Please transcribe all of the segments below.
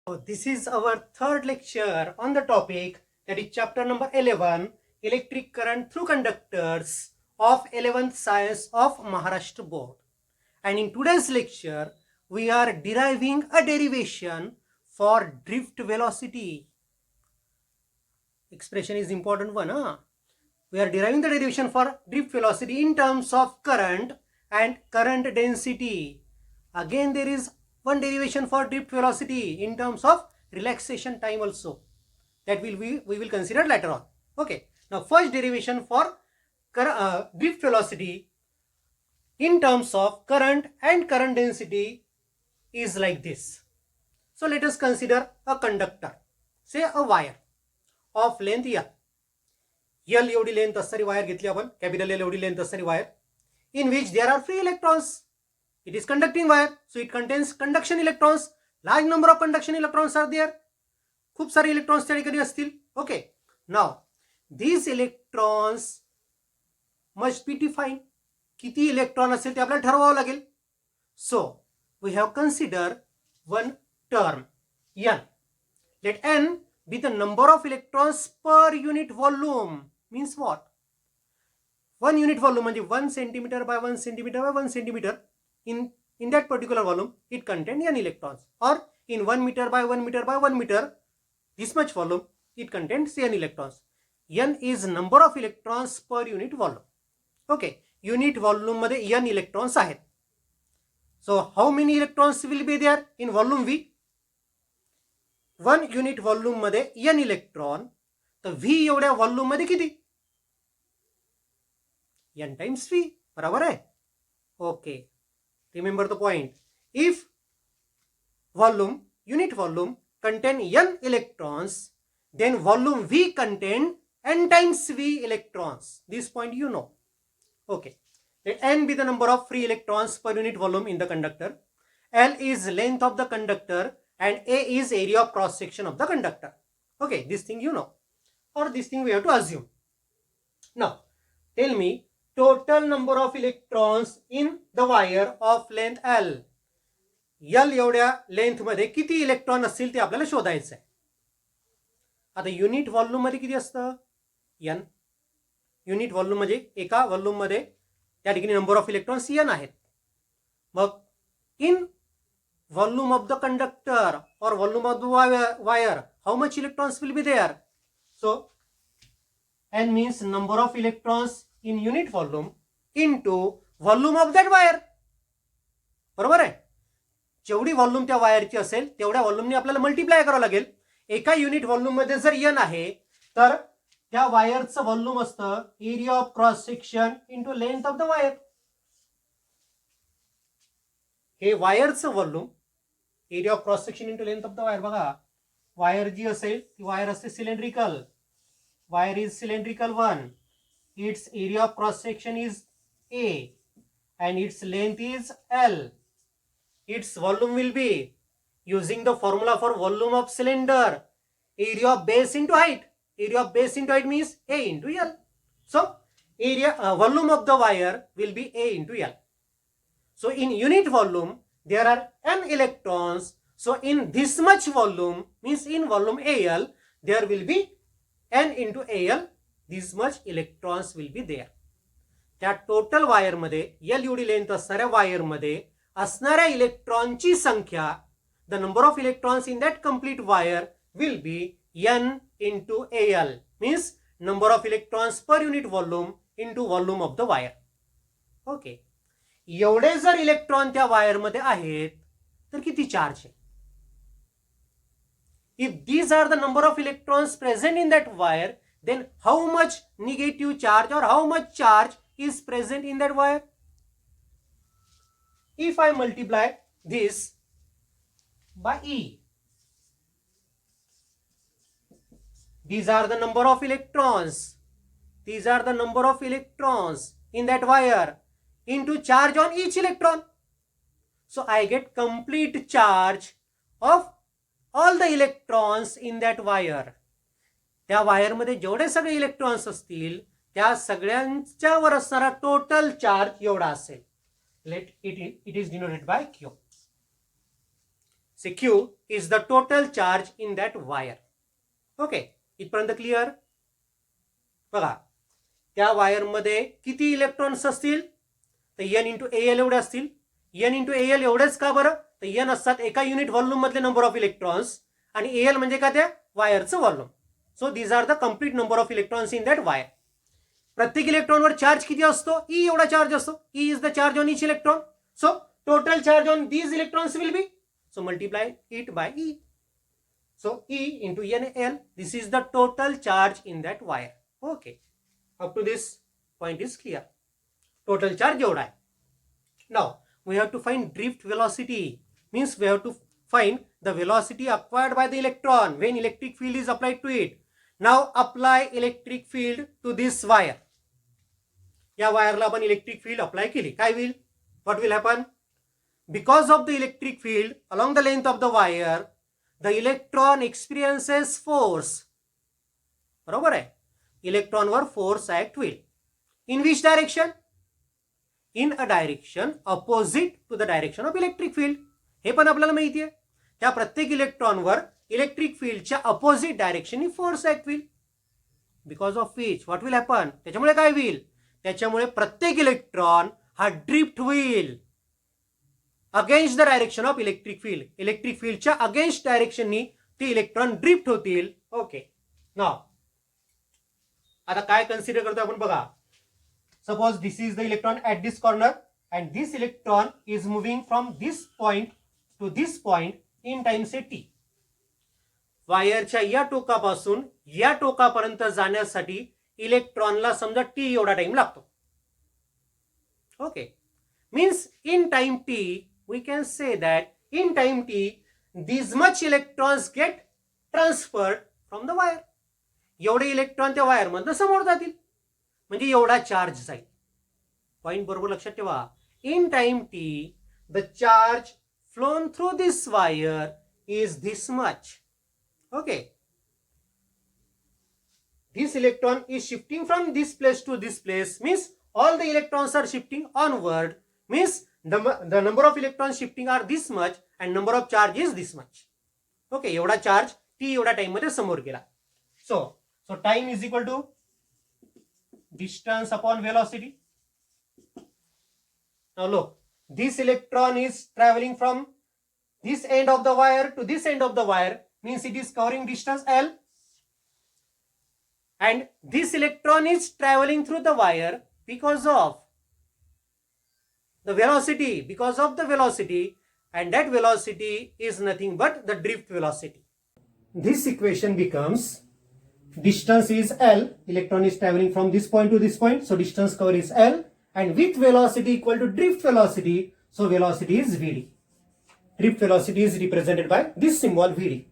This is our third lecture on the topic, that is chapter number 11, electric current through conductors of 11th science of Maharashtra board. And in today's lecture we are deriving a derivation for drift velocity. Expression is important one. We are deriving the derivation for drift velocity in terms of current and current density. Again there is one derivation for drift velocity in terms of relaxation time also, that we will consider later on. Okay, now first derivation for drift velocity in terms of current and current density is like this. So let us consider a conductor, say a wire of length L. L एवढी length असणारी wire घेतली आपण, capital L एवढी length असणारी wire, in which there are free electrons. It is conducting wire, so it contains conduction electrons. Large number of conduction electrons are there. खूप सारे electrons त्या ठिकाणी असतील. Okay, now these electrons must be defined. किती electron असेल ते आपल्याला ठरवावं लागेल. So we have considered one term n. Let n be the number of electrons per unit volume. Means what? 1 unit volume म्हणजे 1 centimeter by 1 centimeter by 1 centimeter. In that particular volume it contains n electrons, or in 1 meter by 1 meter by 1 meter, this much volume it contains n electrons. N is number of electrons per unit volume. Okay, unit volume मध्ये n electrons आहेत. So how many electrons will be there in volume V? 1 unit volume मध्ये n electron, तर V एवढ्या volume मध्ये किती? n times V, बराबर आहे. Okay, remember the point. If volume, unit volume contain n electrons, then volume V contain n times V electrons. This point you know. Okay, let n be the number of free electrons per unit volume in the conductor. L is length of the conductor and A is area of cross section of the conductor. Okay, this thing you know, or this thing we have to assume. Now tell me total number of electrons in the wire of length L. L एवढ्या length मध्ये किती electron असतील ते आपल्याला शोधायचं आहे. आता unit volume मध्ये किती असतं? n. युनिट व्हॉल्यूम म्हणजे एका व्हॉल्यूम मध्ये त्या ठिकाणी नंबर ऑफ इलेक्ट्रॉन्स n आहेत. मग इन volume of the conductor or volume of the wire, how much electrons will be there? So n means number of electrons in unit volume into volume of that wire. बरोबर आहे. जेवढी volume त्या वायरची असेल तेवढ्या व्हॉल्यूमने आपल्याला multiply करावं लागेल. एका युनिट व्हॉल्यूम मध्ये जर n आहे तर त्या वायरचं व्हॉल्यूम असतं area of cross section into length of the wire. हे वायरचं volume, area of cross section into length of the wire. बघा, वायर जी असेल ती वायर असते cylindrical. Wire is cylindrical one. Its area of cross section is A and its length is L. Its volume will be, using the formula for volume of cylinder, area of base into height. Area of base into height means A into L. So area volume of the wire will be A into L. So in unit volume there are n electrons. So in this much volume, means in volume AL, there will be n into AL. This much electrons will be there. त्या total wire मध्ये L एवढी length असणाऱ्या wire मध्ये असणाऱ्या इलेक्ट्रॉनची संख्या, the number of electrons in that complete wire will be n into AL, means number of electrons per unit volume into volume of the wire. Okay, एवढे जर electron त्या वायर मध्ये आहेत तर किती चार्ज आहे? If these are the number of electrons present in that wire, then how much negative charge or how much charge is present in that wire? If I multiply this by E, these are the number of electrons. These are the number of electrons in that wire into charge on each electron. So I get complete charge of all the electrons in that wire. त्या wire मध्ये जेवढे सगळे electrons असतील त्या सगळ्यांच्यावर असणारा total charge एवढा असेल. Let it is denoted by Q. say Q is the total charge in that wire. Okay, इथपर्यंत क्लिअर? बघा, त्या वायरमध्ये किती इलेक्ट्रॉन्स असतील? तर एन इंटू एल एवढे असतील. एन इंटू एल एवढेच का बरं? तर एन असतात एका युनिट व्हॉल्यूम मधले नंबर ऑफ इलेक्ट्रॉन्स आणि एल म्हणजे का त्या वायरचं volume. So these are the complete number of electrons in that wire. प्रत्येक इलेक्ट्रॉनवर चार्ज किती असतो? ई एवढा चार्ज असतो. E is the charge on each electron. So total charge on these electrons will be, so multiply it by E. So E into NL, this is the total charge in that wire. Okay, up to this point is clear. Total charge एवढा आहे. Now we have to find drift velocity, means we have to find the velocity acquired by the electron when electric field is applied to it. Now apply electric field to this wire. या वायरला आपण electric field apply केली, काय होईल? What will happen? Because of the electric field along the length of the wire, the electron experiences force. बरोबर आहे? इलेक्ट्रॉनवर force act होईल. In which direction? In a direction opposite to the direction of electric field. हे पण आपल्याला माहिती आहे. त्या प्रत्येक इलेक्ट्रॉनवर इलेक्ट्रिक फील्डच्या अपोजिट डायरेक्शननी फोर्स ऍक्ट होईल. Because of which what will happen? त्याच्यामुळे काय होईल? त्याच्यामुळे प्रत्येक इलेक्ट्रॉन हा ड्रिफ्ट होईल against the direction of electric field. Electric फील्डच्या अगेन्स्ट डायरेक्शननी ते इलेक्ट्रॉन ड्रिफ्ट होतील. ओके, नाव आता काय कन्सिडर करतो आपण बघा. Suppose this is the electron at this corner and this electron is moving from this point two this point in time से टी. वायरच्या या टोकापासून या टोकापर्यंत जाण्यासाठी इलेक्ट्रॉनला समजा टी एवढा टाइम लागतो. Okay, means in time t we can say that in time t these much electrons get transferred from the wire. एवढे electron त्या वायर मधनं समोर जातील म्हणजे एवढा चार्ज जाईल. पॉइंट बरोबर लक्षात ठेवा. In time T the charge phloem through this wire is this much. Okay, this electron is shifting from this place to this place, means all the electrons are shifting onward, means the number of electrons shifting are this much and number of charge is this much. Okay, एवढा charge T एवढा time मध्ये समोर गेला. So time is equal to distance upon velocity. Now look, this electron is traveling from this end of the wire to this end of the wire, means it is covering distance L. And this electron is traveling through the wire because of the velocity, and that velocity is nothing but the drift velocity. This equation becomes distance is L, electron is traveling from this point to this point, so distance covered is L, and with velocity equal to drift velocity, so velocity is Vd. Drift velocity is represented by this symbol Vd.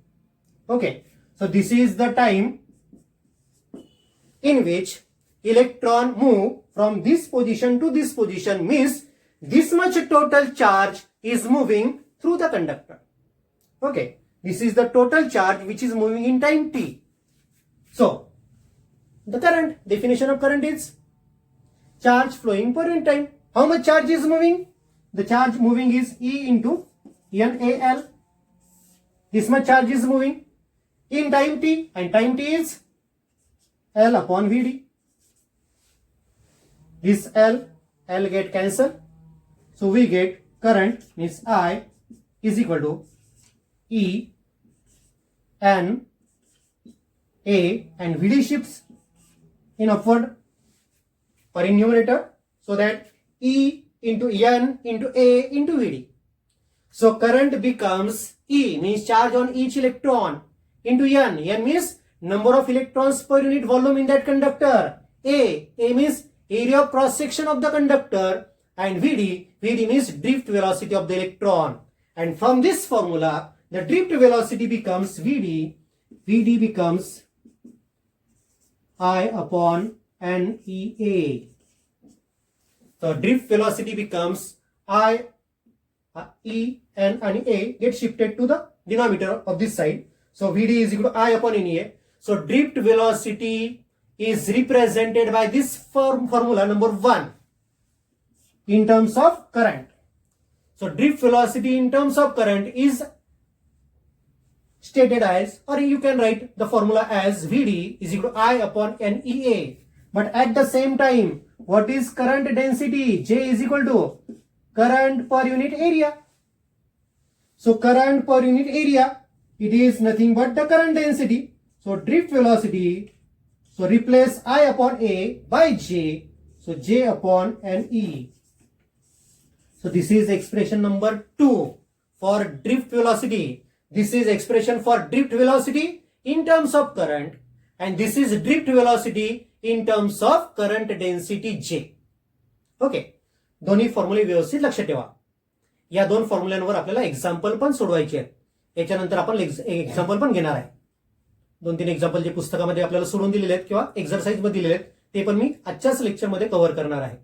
Okay, so this is the time in which electron move from this position to this position, means this much total charge is moving through the conductor. Okay, this is the total charge which is moving in time t. So the current, definition of current is charge flowing per unit time. How much charge is moving? The charge moving is E into NaL. This much charge is moving in time t, and time t is L upon Vd. This L get cancelled, so we get current means I is equal to E N A, and Vd shifts in upward per in numerator, so that E into N into A into Vd. So current becomes E means charge on each electron into N. N means number of electrons per unit volume in that conductor. A means area of cross section of the conductor, and Vd means drift velocity of the electron. And from this formula, the drift velocity becomes Vd becomes I upon NEA. So drift velocity becomes I, E, N and A get shifted to the denominator of this side. So Vd is equal to I upon NEA. So drift velocity is represented by this formula number 1 in terms of current. So drift velocity in terms of current is stated as, or you can write the formula as Vd is equal to I upon NEA. But at the same time, what is current density? J is equal to current per unit area. So current per unit area, it is nothing but the current density. So drift velocity, so replace I upon A by J, so J upon NE. So this is expression number 2 for drift velocity. This is expression for drift velocity in terms of current, and this is drift velocity in terms of current density J. Okay, दोन्ही फॉर्म्युले व्यवस्थित लक्षात ठेवा. या दोन फॉर्म्युल्यांवर आपल्याला example पण सोडवायचे आहेत. याच्यानंतर आपण एक्झाम्पल पण घेणार आहे. 2-3 एक्झाम्पल जे पुस्तकामध्ये आपल्याला सोडून दिलेले आहेत किंवा एक्झरसाइज मध्ये दिलेले आहेत ते पण मी आजच्याच लेक्चरमध्ये कव्हर करणार आहे.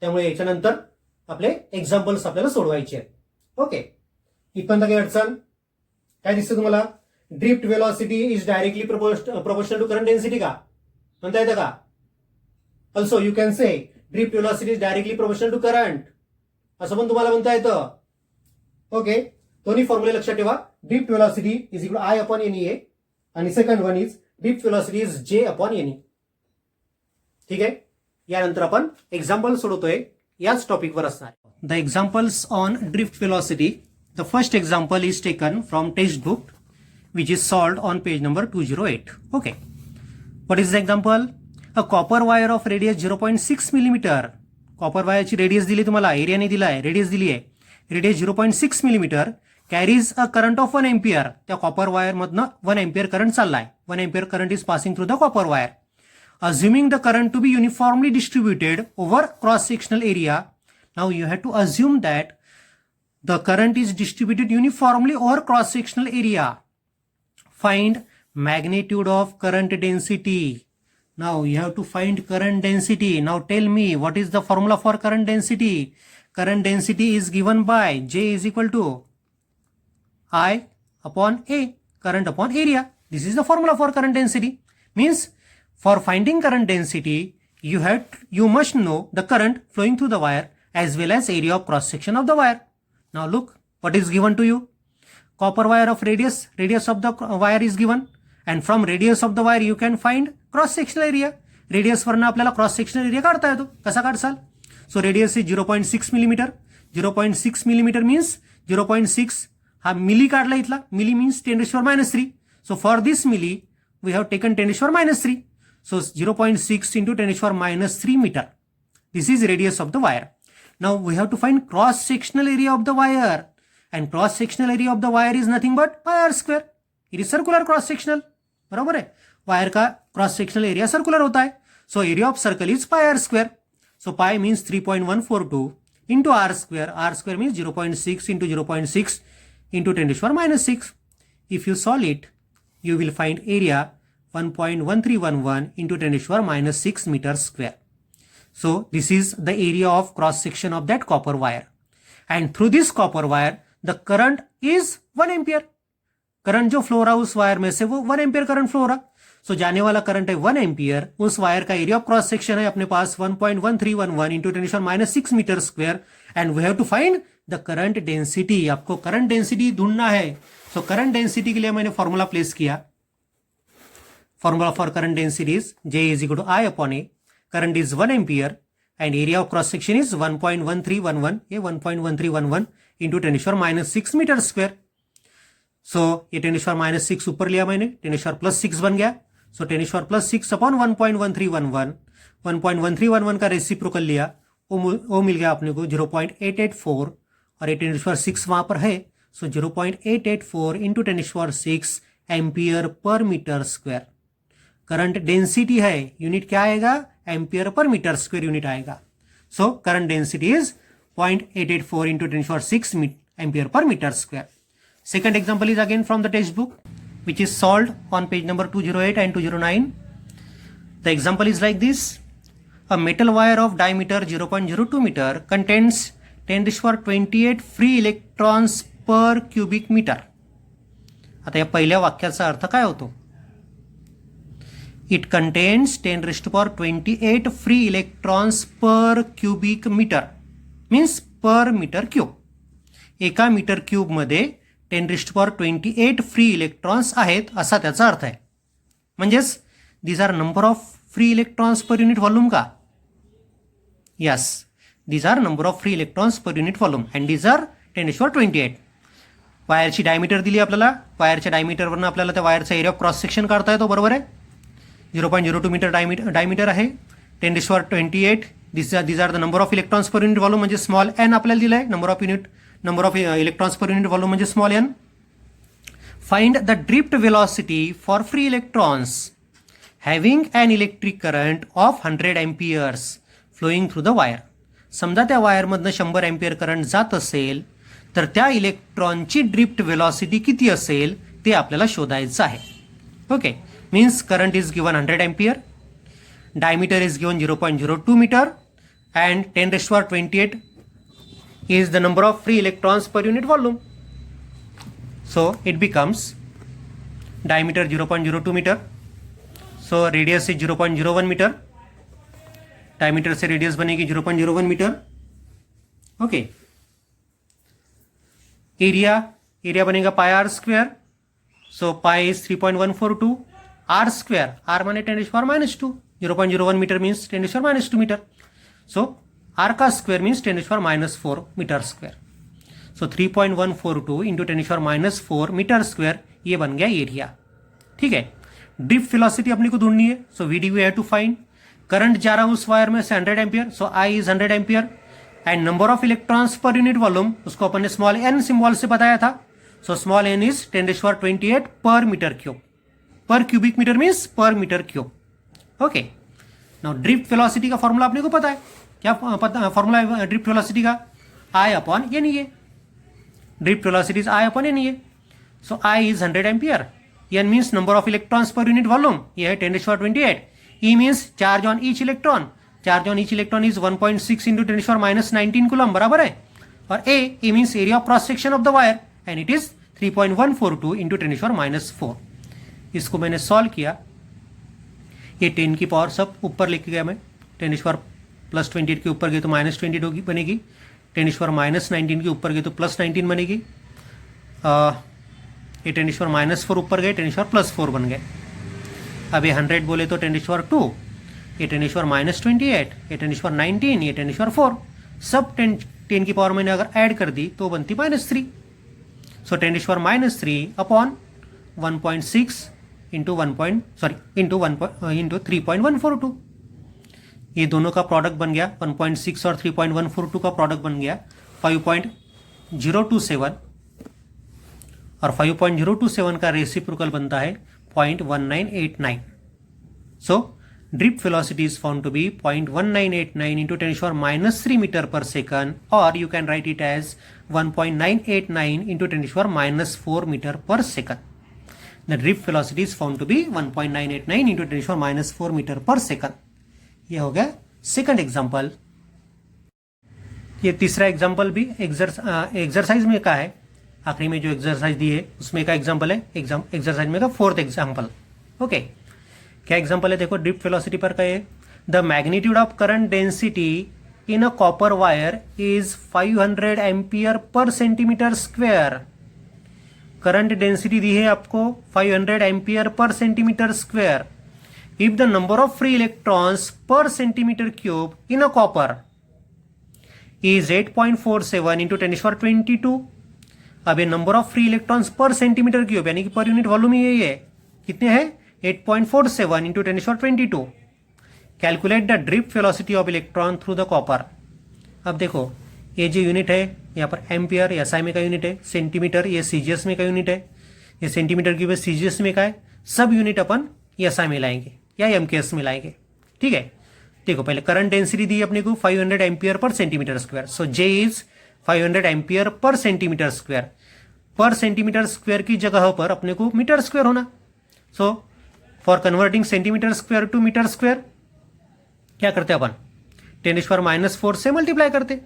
त्यामुळे याच्यानंतर आपले एक्झाम्पल्स आपल्याला सोडवायचे आहेत. ओके, इथपर्यंत काही अडचण? काय दिसतं तुम्हाला? Drift velocity is directly proportional to current density का म्हणता येतं का? Also you can say drift velocity is directly proportional to current, असं पण तुम्हाला म्हणता येतं. ओके, दोन्ही फॉर्म्युले लक्षात ठेवा. Drift velocity is equal I upon n e a आणि second one is drift velocity is J upon n e. ठीक आहे, यानंतर आपण एक्झाम्पल सोडवतोय याच टॉपिकवर असणार. The examples on drift velocity. The first example is taken from text book which is solved on page number 208. Okay, what is the example? A copper wire of radius 0.6 millimeter. Copper wire ची radius दिली तुम्हाला, area नाही दिला आहे, radius दिली आहे. Radius 0.6 millimeter carries a current of 1 ampere. त्या copper wire मधनं 1 ampere current चाललाय. 1 ampere current is passing through the copper wire. Assuming the current to be uniformly distributed over cross sectional area. Now you have to assume that the current is distributed uniformly over cross sectional area. Find magnitude of current density. Now you have to find current density. Now tell me, what is the formula for current density? Current density is given by J is equal to I upon A, current upon area. This is the formula for current density. Means for finding current density, you must know the current flowing through the wire as well as area of cross section of the wire. Now look what is given to you. Copper wire of radius of the wire is given, and from radius of the wire you can find cross sectional area. Radius वरनं आपल्याला cross sectional area काढता येतो. कसा काढसाल? So radius is 0.6 millimeter. 0.6 millimeter means 0.6 हा मिली काढला इथला. मिली means 10⁻³ So for this milli we have taken 10⁻³. So 0.6 into 10⁻³ meter. This is radius of the wire. Now we have to find cross sectional area of the wire. And cross sectional area of the wire is nothing but pi r square. It is circular cross sectional. बराबर है, wire का cross sectional area circular होता है. So area of circle is pi r square. So pi means 3.142 into r square. R square means 0.6 into 0.6 into 10⁻⁶. If you solve it you will find area 1.1311 into 10⁻⁶ meter square. So this is the area of cross section of that copper wire. And through this copper wire the current is 1 ampere. Current जो flow रहा उस wire में से वो 1 ampere current flow रहा. सो जाने वाला current है 1 एम्पियर. उस वायर का एरिया ऑफ क्रॉस सेक्शन है अपने पास 1.1311 इंटू 10⁻⁶ metre square. And we have to find the current density. आपको करंट डेंसिटी ढूंढना है. सो करंट डेंसिटी के लिए मैंने फॉर्मूला प्लेस किया. Formula for current density is J is equal to I upon A. Current is 1 ampere and area of cross section is 1.1311. ये 1.1311 into 10⁻⁶ meter square. So ये 10⁻⁶ ऊपर लिया मैंने, 10⁻+6 बन गया. So 10⁻+6 upon 1.1311. 1.1311 का रेसिप्रोकल लिया, वो मिल गया अपने को 0.884 और 10⁻6 वहां पर है. So 0.884 into 10⁻6 ampere per metre square. Current density है, यूनिट क्या आएगा? Ampere per metre square unit आएगा. So current density is 0.884 into 10⁻6 ampere per metre square. Second example is again from the textbook, which is solved on page number 208 and 209. The example is like this. A metal wire of diameter 0.02 meter contains 10⁻28 free electrons per cubic meter. आता या पहिल्या वाक्याचा अर्थ काय होतो? It contains 10⁻28 free electrons per cubic meter. Means per meter cube. एका metre cube मध्ये 10⁻28 free electrons आहेत असा त्याचा अर्थ आहे. म्हणजेच these are number of free electrons per unit volume का? Yes, these are number of free electrons per unit volume and these are 10⁻28. वायरची डायमीटर दिली आपल्याला. वायरच्या डायमीटरवरनं आपल्याला त्या वायरचा एरिया ऑफ क्रॉस सेक्शन काढता येतो. बरोबर आहे. 0.02 मीटर डायमीटर आहे. 10⁻28 these are the number of electrons per unit volume म्हणजे स्मॉल एन आपल्याला दिलं आहे. Number of electrons per unit volume म्हणजे small n. Find the drift velocity for free electrons having an electric current of 100 amperes flowing through the wire. समजा त्या वायरमधनं 100 ampere current जात असेल तर त्या इलेक्ट्रॉनची ड्रिफ्ट वेलॉसिटी किती असेल ते आपल्याला शोधायचं आहे. Okay, means current is given 100 ampere, diameter is given 0.02 meter and 10⁻28 is the number of free electrons per unit volume. So it becomes diameter 0.02 meter, so radius is 0.01 meter, diameter से radius बनेगी 0.01 meter. Okay, area बनेगा pi r square, so pi is 3.142, r square, r माने 10⁻², 0.01 meter means 10⁻² meter. So r का square means 10⁻4 meter square. So 3.142 into 10⁻4 meter square ये बन गया area. ठीक है. ड्रिफ्ट वेलोसिटी अपने को ढूंढनी है. So V D we have to find. Current जा रहा है उस वायर में से 100 ampere, so I is 100 ampere and number of electrons per unit volume उसको अपन ने स्मॉल एन सिंबल से बताया था. So small N is 10⁻28 per metre cube. Per cubic metre means per metre cube. Okay, now drift velocity का formula आपने को पता है. क्या फॉर्मूला है ड्रिफ्ट वेलोसिटी का? I upon n A. Drift velocity is I upon n A. So I is 100 ampere, n means number of electrons per unit volume, ये है 10⁻28. E means charge on each electron. Charge on each electron is 1.6 into 10⁻19 coulomb, बराबर है. और A means area of cross section of the wire and it is 3.142 into 10⁻4. इसको मैंने solve किया. ये 10 की पावर सब ऊपर लेके गया मैं. 10⁻+28 के ऊपर गए तो -20 बनेगी. 10⁻19 के ऊपर गए तो +19 बनेगी. ये 10⁻4 ऊपर गए, 10⁻+4 बन गए. अब ये 100 बोले तो 10⁻2, ये 10⁻-28, ये 10⁻19, ये 10⁻4. सब 10 की पावर मैंने अगर ऐड कर दी तो बनती -3. सो 10⁻-3 अपॉन 1.6 इंटू 3.142. ये दोनों का प्रोडक्ट बन गया 1.6 और 3.142 का प्रोडक्ट बन गया 5.027 और 5.027 का रेसिप्रोकल बनता है 0.1989. So drift velocity is found to be 0.1989 into 10⁻³ metre per second, और you can write it as 1.989 into 10⁻4 metre per second. The drift velocity is found to be 1.989 into 10⁻4 meter per second. ये हो गया second example. ये तीसरा example भी exercise में का है. आखिरी में जो एक्सरसाइज दी है उसमें का एग्जाम्पल है. एक्सरसाइज में का फोर्थ एग्जाम्पल. ओके, क्या एग्जाम्पल है देखो. ड्रिफ्ट वेलोसिटी पर का है. The magnitude of current density in a copper wire is 500 ampere per centimetre square. Current density दी है आपको 500 ampere per centimetre square. If the number of free electrons per centimetre cube in a copper is 8.47 into 10⁻22. अब ये number of free electrons per centimetre cube यानी कि पर unit volume यही है. कितने हैं? 8.47 into 10⁻22. Calculate the drift velocity of electron through the copper. अब देखो, ये जो यूनिट है यहाँ पर एम्पियर एसआई में का यूनिट है. सेंटीमीटर ये सीजीएस में का यूनिट है. ये सेंटीमीटर की वजह सीजीएस में का है. सब यूनिट अपन एसआई में लाएंगे या एमकेएस में लाएंगे. ठीक है, देखो पहले करंट डेंसिटी दी अपने को 500 ampere per centimetre square. So J is 500 ampere per centimetre square. Per centimetre square की जगह पर अपने को मीटर स्क्वायर होना. So for converting centimetre square to metre square क्या करते अपन? 10⁻4 से मल्टीप्लाई करते.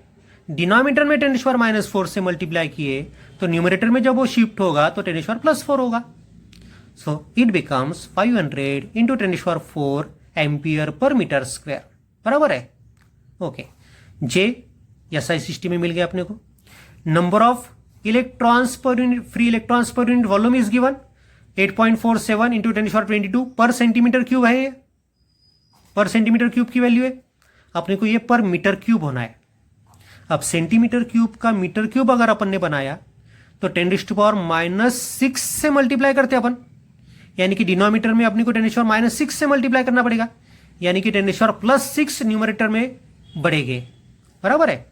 डिनोमिनेटर में 10⁻4 से मल्टीप्लाई किए तो न्यूमरेटर में जब वो शिफ्ट होगा तो 10⁻+4 होगा. So it becomes 500 into 10⁻4 ampere per metre square, बराबर है. ओके, जे एसआई सिस्टम में मिल गया अपने को. Number of electrons per unit, free electrons per unit volume is given 8.47 into 10^22 पर सेंटीमीटर क्यूब है। ये पर सेंटीमीटर क्यूब की वैल्यू है, अपने को ये पर मीटर क्यूब होना है। अब सेंटीमीटर क्यूब का मीटर क्यूब अगर अपन ने बनाया तो 10⁻⁻6 से मल्टीप्लाई करते अपन, यानी कि डिनोमिनेटर में अपने को 10⁻⁻6 से मल्टीप्लाई करना पड़ेगा, यानी कि 10⁻+6 न्यूमरेटर में बढ़ेंगे, बराबर है।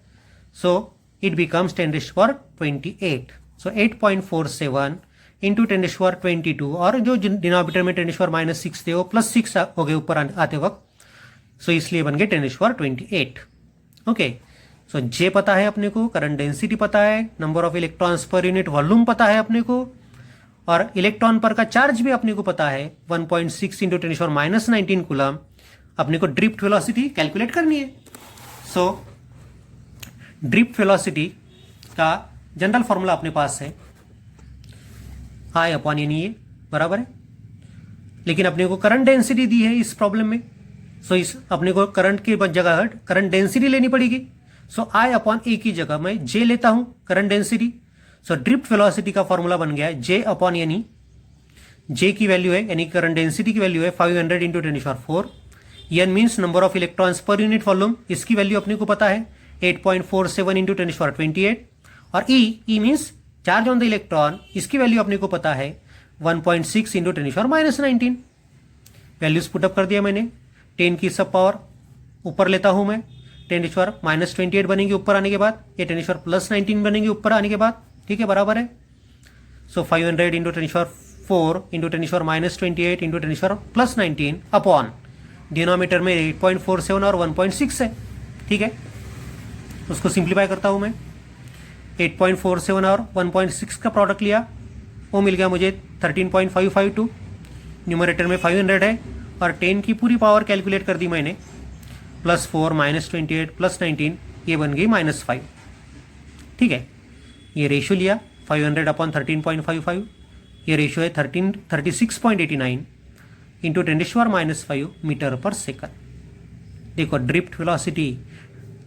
So it becomes 10⁻28। So 8.47 into 10⁻22, और जो डिनोमिनेटर में 10⁻⁻6 थे वो +6 हो गए ऊपर आते वक्त, सो इसलिए बन गए 10⁻28। ओके, सो जे पता है अपने को, करंट डेंसिटी पता है, number of electrons per unit volume पता है अपने को, और इलेक्ट्रॉन पर का चार्ज भी अपने को पता है 1.6 इंटू 10⁻⁻19 कूलम। अपने को ड्रिफ्ट वेलोसिटी कैलकुलेट करनी है। सो ड्रिफ्ट वेलोसिटी का जनरल फॉर्मूला अपने पास है I/NE, बराबर है। लेकिन अपने को करंट डेंसिटी दी है इस प्रॉब्लम में, सो इस अपने को करंट की जगह करंट डेंसिटी लेनी पड़ेगी। सो I/A की जगह मैं J लेता हूं, करंट डेंसिटी। सो ड्रिफ्ट वेलोसिटी का फॉर्मूला बन गया है J/NE। J की वैल्यू है, यानी करंट डेंसिटी की वैल्यू है 500 into 10⁻4। N means number of electrons per unit volume, इसकी वैल्यू अपने को पता है 8.47 इंटू 10⁻28। और E means charge on the electron, इसकी वैल्यू अपने को पता है 1.6 इंटू 10⁻⁻19। वैल्यूज पुटअप कर दिया मैंने। 10 की सब पावर ऊपर लेता हूं मैं, 10⁻⁻28 बनेंगे ऊपर आने के बाद, ये 10⁻+19 बनेंगे ऊपर आने के बाद, ठीक है, बराबर है। सो 500 into 10⁻4 into 10⁻⁻28 into 10⁻+19 upon denominator में 8.47 और 1.6 है, ठीक है। उसको सिंप्लीफाई करता हूं मैं, 8.47 और 1.6 का प्रोडक्ट लिया, वो मिल गया मुझे 13.552। न्यूमरेटर में 500 है और 10 की पूरी पावर कैलकुलेट कर दी मैंने, +4 -28 +19, ये बन गई -5, ठीक है। ये रेशियो लिया 500 अपॉन 13.55, ये रेशियो है 36.89 इंटू 10⁻⁻5 मीटर पर सेकंड। देखो drift velocity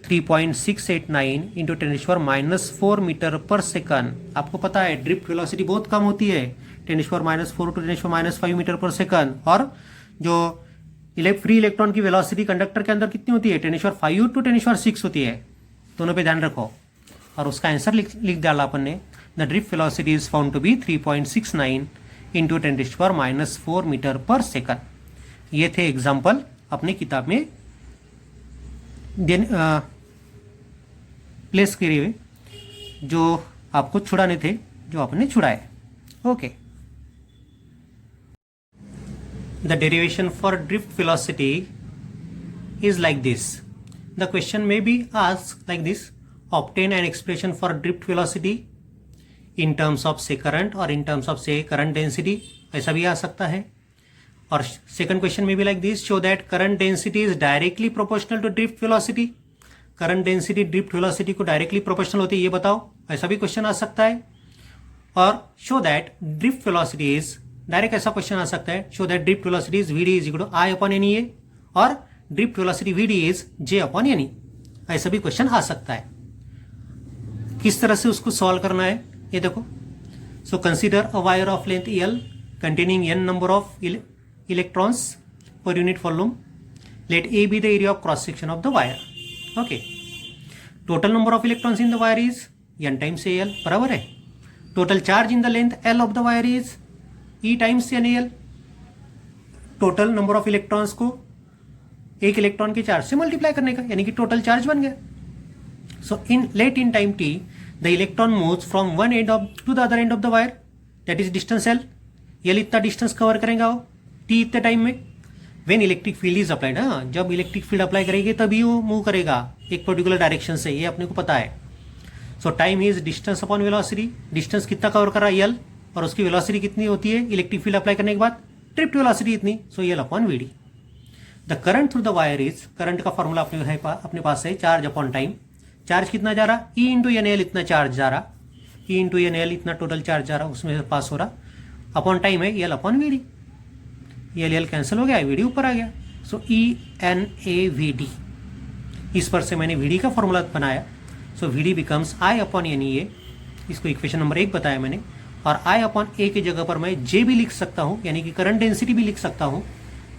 3.689 into 10⁻⁻4 metre per second. आपको पता है ड्रिफ्ट वेलोसिटी बहुत कम होती है, 10⁻⁻4 टू 10⁻⁻5 मीटर पर सेकंड। और जो फ्री इलेक्ट्रॉन की वेलोसिटी कंडक्टर के अंदर कितनी होती है, 10⁻5 टू 10⁻6 होती है। दोनों पे ध्यान रखो। और उसका आंसर लिख डाला अपन ने, the drift velocity is found to be 3.69 into 10⁻⁻4 metre per second. ये थे एग्जाम्पल अपनी किताब में प्लेस किए हुए, जो आपको छुड़ाने थे, जो आपने छुड़ाए। Okay, the derivation for drift velocity is like this. The question may be asked like this: obtain an expression for drift velocity in terms of say current or in terms of say current density, ऐसा भी आ सकता है। और second question may be like this: show that current density is directly proportional to drift velocity. current density drift velocity को directly proportional होती है, ये बताओ, ऐसा भी क्वेश्चन आ सकता है। और show that drift velocity is, direct ऐसा क्वेश्चन आ सकता है, show that drift velocity is Vd is equal to I/NE, और drift velocity Vd is J/NE, ऐसा भी क्वेश्चन आ सकता है। किस तरह से उसको सॉल्व करना है ये देखो। So consider a wire of length L containing n number of electrons per unit volume. Let A be the area of cross section of the wire. Okay. Total number of electrons in the wire is n times Al, बराबर है। Total charge in the length L of the wire is E times NaL. Total number of electrons को एक electron के charge से multiply करने का, यानी कि टोटल चार्ज बन गया। So in let in time t the electron moves from one end of to the other end of the wire, that is distance L। L इतना डिस्टेंस कवर करेगा वो t इतने टाइम में। When electric field is applied, हाँ, जब electric field apply करेगी तभी वो मूव करेगा एक पर्टिकुलर डायरेक्शन से, ये अपने को पता है। सो time is distance upon velocity. Distance कितना कवर कर रहा है L, और उसकी वेलोसिटी कितनी होती है इलेक्ट्रिक फील्ड अप्लाई करने के बाद, ड्रिफ्ट वेलोसिटी इतनी, सो L upon Vd। The current through the wire is, current का फॉर्मूला अपने पास है, चार्ज अपॉन टाइम। चार्ज कितना जा रहा, E इंटू NaL इतना चार्ज जा रहा, E इंटू NaL इतना टोटल चार्ज जा रहा, उसमें पास हो रहा, अपॉन टाइम है L upon Vd। L cancel हो गया, Vd ऊपर आ गया। सो ENaVd, इस पर से मैंने Vd का फॉर्मूला बनाया। सो Vd बिकम्स I/NEA इसको इक्वेशन नंबर 1 बताया मैंने, और I अपॉन ए की जगह पर मैं J भी लिख सकता हूँ, यानी कि करंट डेंसिटी भी लिख सकता हूँ।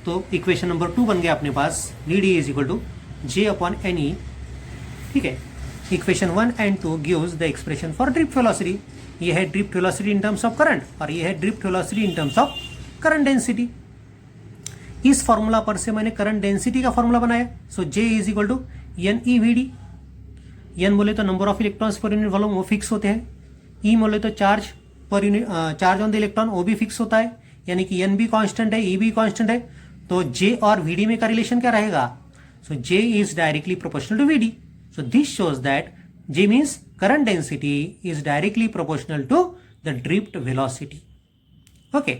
तो इक्वेशन नंबर 2 बन गया अपने पास, VD is equal to J upon NE। ठीक है, equation 1 and 2 gives the expression for drift velocity. ये है drift velocity in terms of current, और ये है drift velocity in terms of current density. इस फॉर्मूला पर से मैंने करंट डेंसिटी का फॉर्मूला बनाया। So J is equal to NEVD। N बोले तो number of electrons per unit volume, वो फिक्स होते हैं। ई बोले तो charge per unit, charge on the electron, वो भी फिक्स होता है, यानी कि एन भी कांस्टेंट है, ई भी कांस्टेंट है। तो जे और वीडी में का रिलेशन क्या रहेगा? So J is directly proportional to v d. So this shows that J means current density is directly proportional to the drift velocity. Okay.